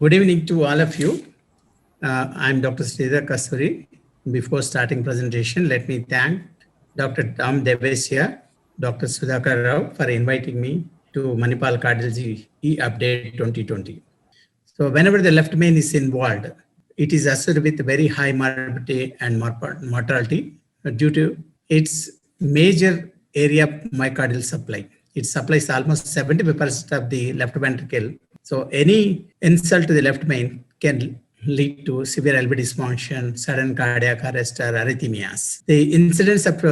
Good evening to all of you. I'm Dr. Sridhar Kasturi. Before starting presentation, let me thank Dr. Tom Devesia, Dr. Sudhakar Rao for inviting me to Manipal Cardiology E-Update 2020. So whenever the left main is involved, it is associated with very high morbidity and mortality due to its major area of myocardial supply. It supplies almost 75% of the left ventricle. So any insult to the left main can lead to severe LV dysfunction, sudden cardiac arrest, or arrhythmias. The incidence of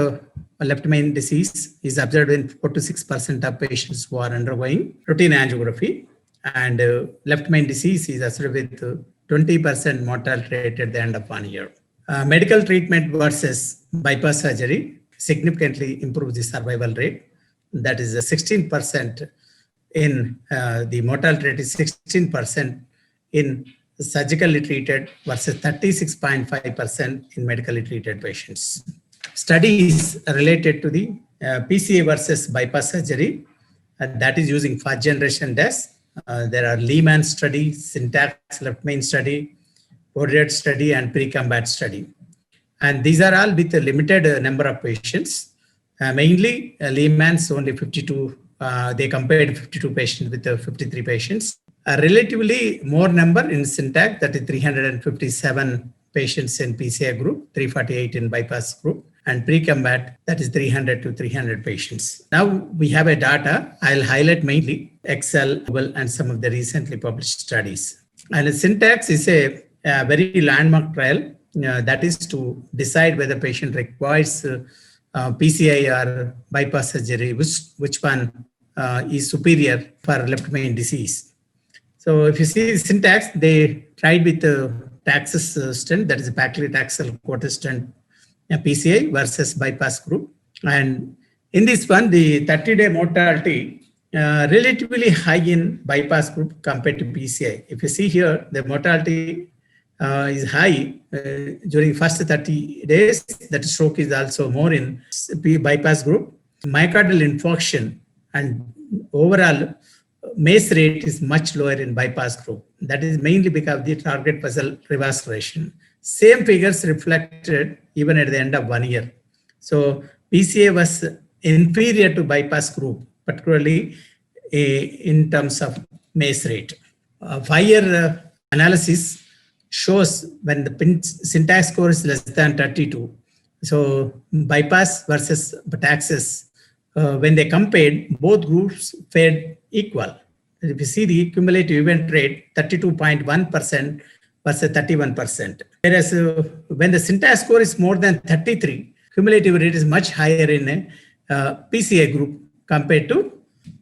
left main disease is observed in 4 to 6% of patients who are undergoing routine angiography. And left main disease is associated with 20% mortality rate at the end of 1 year. Medical treatment versus bypass surgery significantly improves the survival rate. That is 16% in the mortality rate is 16% in surgically treated versus 36.5% in medically treated patients. Studies related to the PCA versus bypass surgery, that is using first generation DES. There are Lehman study, Syntax left main study, Porriet study, and pre-combat study. And these are all with a limited number of patients. Mainly Lehman's only 52, they compared 52 patients with 53 patients. Relatively more number in Syntax, that is 357 patients in PCI group, 348 in bypass group, and pre-combat, that is 300 to 300 patients. Now we have a data. I'll highlight mainly Excel and some of the recently published studies. And Syntax is a very landmark trial that is to decide whether patient requires PCI or bypass surgery, which one is superior for left main disease. So if you see Syntax, they tried with the Taxus stent, that is a paclitaxel quarter stent PCI versus bypass group. And in this one, the 30-day mortality relatively high in bypass group compared to PCI. If you see here, the mortality is high during first 30 days. That stroke is also more in bypass group. Myocardial infarction and overall MACE rate is much lower in bypass group. That is mainly because of the target vessel revascularization. Same figures reflected even at the end of 1 year. So PCA was inferior to bypass group, particularly in terms of MACE rate. 5-year analysis shows when the Syntax score is less than 32. So bypass versus Taxus, when they compared, both groups fared equal. If you see the cumulative event rate, 32.1% versus 31%. Whereas when the Syntax score is more than 33, cumulative rate is much higher in a PCA group compared to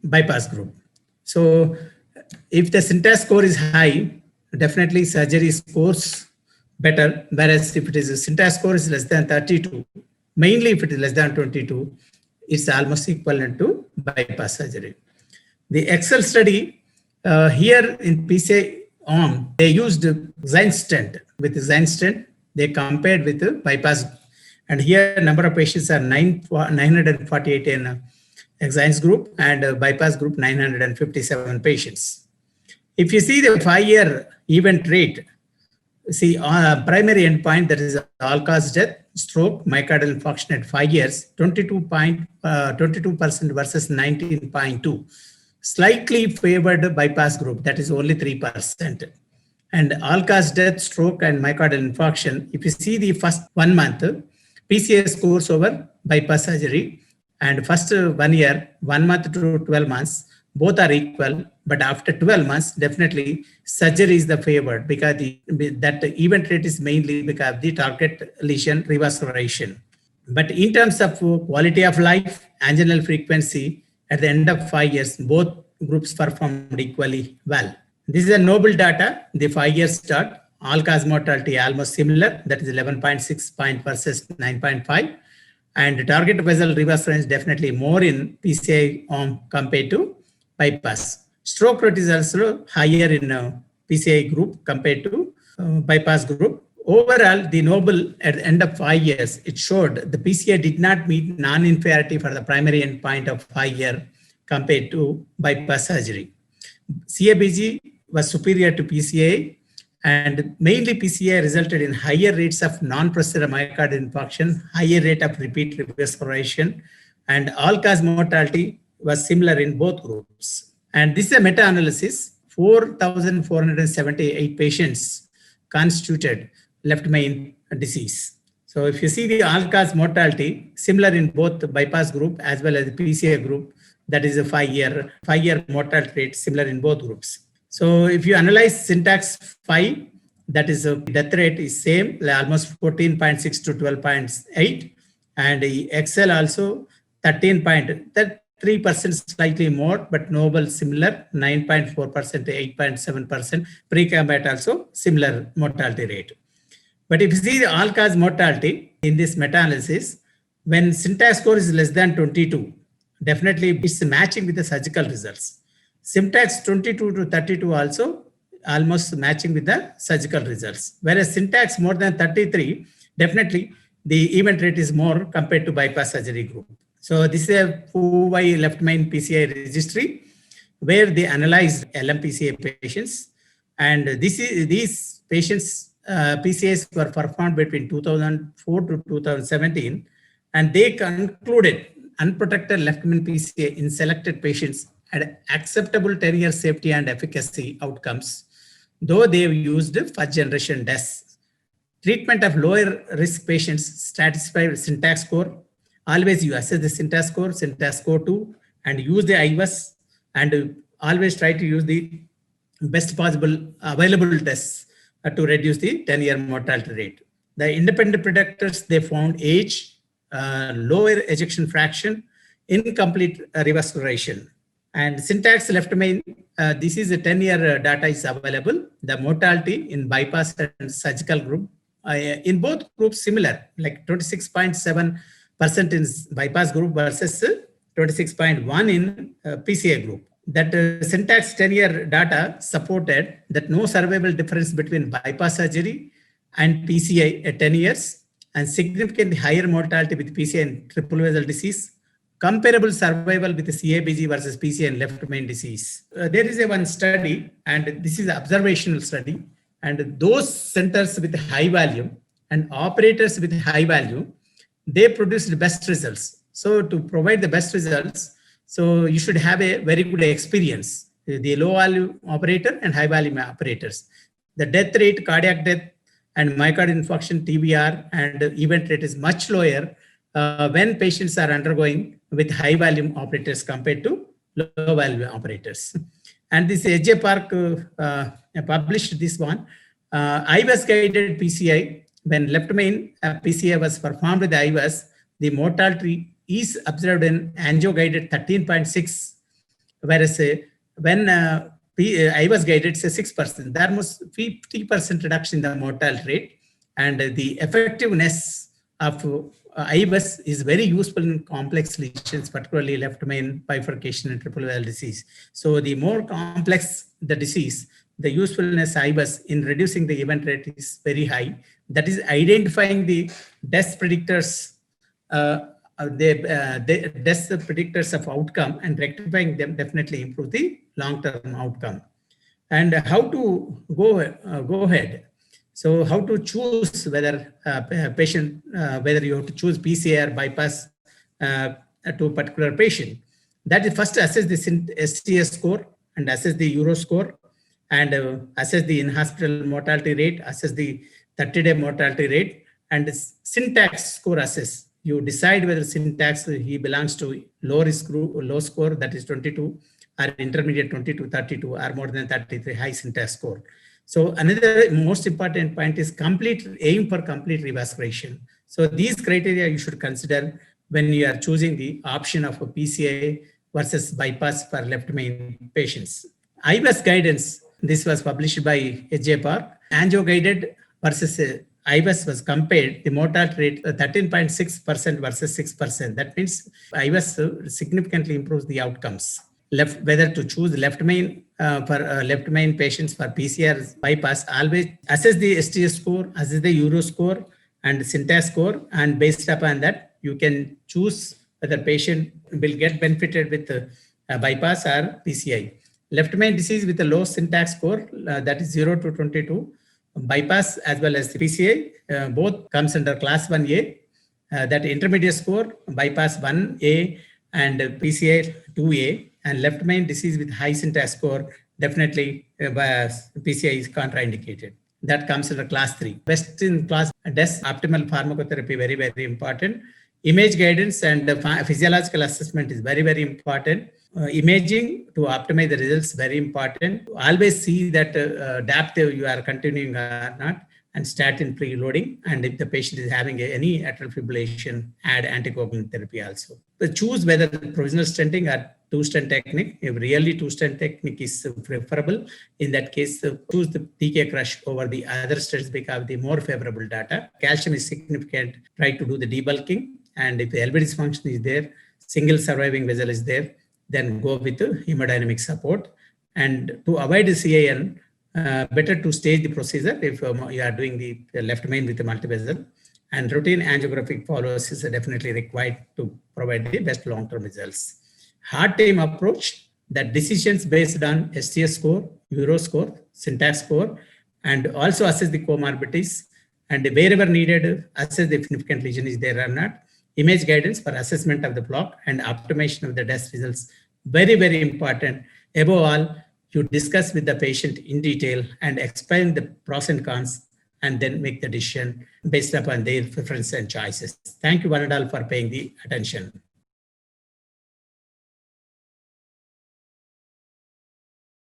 bypass group. So if the Syntax score is high, definitely surgery scores better. Whereas if it is a Syntax score is less than 32, mainly if it is less than 22, it's almost equivalent to bypass surgery. The Excel study here in PCI arm, they used Xine stent. With the Xine stent, they compared with the bypass. And here number of patients are 948 in Xine's group and bypass group 957 patients. If you see the 5-year event rate, see primary endpoint, that is all-cause death, stroke, myocardial infarction at 5 years, 22% versus 19.2. Slightly favored bypass group, that is only 3%. And all-cause death, stroke, and myocardial infarction, if you see the first 1 month, PCA scores over bypass surgery, and first 1 year, 1 month to 12 months, both are equal, but after 12 months, definitely surgery is the favored because that event rate is mainly because of the target lesion revascularization. But in terms of quality of life, anginal frequency, at the end of 5 years, both groups performed equally well. This is a noble data, the 5-year start, all-cause mortality almost similar, that is 11.6 point versus 9.5. And target vessel revascularization is definitely more in PCI arm compared to bypass. Stroke rate is also higher in PCI group compared to bypass group. Overall, the noble at the end of 5 years, it showed the PCI did not meet non-inferiority for the primary endpoint of 5 year compared to bypass surgery. CABG was superior to PCI, and mainly PCI resulted in higher rates of non-procedural myocardial infarction, higher rate of repeat revascularization, and all-cause mortality was similar in both groups. And this is a meta-analysis. 4,478 patients constituted left main disease. So if you see the all-cause mortality, similar in both the bypass group as well as the PCI group, that is a five-year mortality rate, similar in both groups. So if you analyze Syntax 5, that is a death rate is same, almost 14.6 to 12.8, and Excel also 13.3% slightly more, but Noble similar 9.4% to 8.7%. Pre-combat also similar mortality rate. But if you see the all-cause mortality in this meta-analysis, when Syntax score is less than 22, definitely it's matching with the surgical results. Syntax 22 to 32 also almost matching with the surgical results. Whereas Syntax more than 33, definitely the event rate is more compared to bypass surgery group. So this is a FUVI left main PCI registry where they analyzed LMPCI patients, and these patients PCIs were performed between 2004 to 2017, and they concluded unprotected left main PCI in selected patients had acceptable 10-year safety and efficacy outcomes, though they've used first generation DES. Treatment of lower risk patients satisfied with Syntax score. Always you assess the Syntax score 2, and use the IVAS, and always try to use the best possible available tests to reduce the 10-year mortality rate. The independent predictors, they found age, lower ejection fraction, incomplete revascularization. And Syntax left main, this is a 10-year data is available. The mortality in bypass and surgical group, in both groups similar, like 26.7% in bypass group versus 26.1 in PCI group. That Syntax 10-year data supported that no survival difference between bypass surgery and PCI at 10 years, and significantly higher mortality with PCI and triple vessel disease, comparable survival with the CABG versus PCI and left main disease. There is one study, and this is an observational study, and those centers with high value and operators with high value, they produced the best results. So to provide the best results, so you should have a very good experience, the low value operator and high value operators. The death rate, cardiac death, and myocardial infarction, TBR, and event rate is much lower when patients are undergoing with high volume operators compared to low value operators. And this AJ Park published this one. IVAS guided PCI, when left main PCI was performed with IVAS, the mortality is observed in angio guided 13.6, whereas when IVAS guided it's a 6%. There was 50% reduction in the mortality rate, and the effectiveness of IVAS is very useful in complex lesions, particularly left main bifurcation and triple vessel disease. So the more complex the disease, the usefulness IVAS in reducing the event rate is very high. That is identifying the DES predictors, DES predictors of outcome, and rectifying them definitely improve the long-term outcome. And how to go ahead. So how to choose whether patient, whether you have to choose PCI or bypass to a particular patient. That is first assess the STS score and assess the Euro score, and assess the in-hospital mortality rate, assess the 30-day mortality rate, and Syntax score assess. You decide whether Syntax he belongs to low risk group, low score, that is 22, or intermediate 22, 32, or more than 33, high Syntax score. So another most important point is aim for complete revascularization. So these criteria you should consider when you are choosing the option of a PCI versus bypass for left main patients. IVAS guidance, this was published by AJ Park. Angio guided versus IVAS was compared, the mortality rate 13.6% versus 6%. That means IVAS significantly improves the outcomes. Whether to choose left main for left main patients for PCR bypass, always assess the STS score, assess the Euro score and Syntax score, and based upon that you can choose whether patient will get benefited with bypass or PCI. Left main disease with a low syntax score, that is 0 to 22. Bypass as well as the PCI, both comes under class 1A. That intermediate score, bypass 1A and PCI 2A. And left main disease with high syntax score, definitely PCI is contraindicated. That comes under class 3. Best in class, DES optimal pharmacotherapy, very, very important. Image guidance and physiological assessment is very, very important. Imaging to optimize the results, very important. Always see that DAPT you are continuing or not, and statin preloading. And if the patient is having any atrial fibrillation, add anticoagulant therapy also. So choose whether the provisional stenting or two-stent technique. If really two-stent technique is preferable, in that case, choose the TK crush over the other stents because of the more favorable data. Calcium is significant. Try to do the debulking. And if the LV dysfunction is there, single surviving vessel is there, then go with hemodynamic support. And to avoid the CIN, better to stage the procedure if you are doing the left main with the multivessel. And routine angiographic follow-ups is definitely required to provide the best long-term results. Hard time approach, that decisions based on STS score, Euro score, syntax score, and also assess the comorbidities. And wherever needed, assess the significant lesion is there or not. Image guidance for assessment of the block and optimization of the test results. Very, very important. Above all, you discuss with the patient in detail and explain the pros and cons, and then make the decision based upon their preference and choices. Thank you one and all for paying the attention.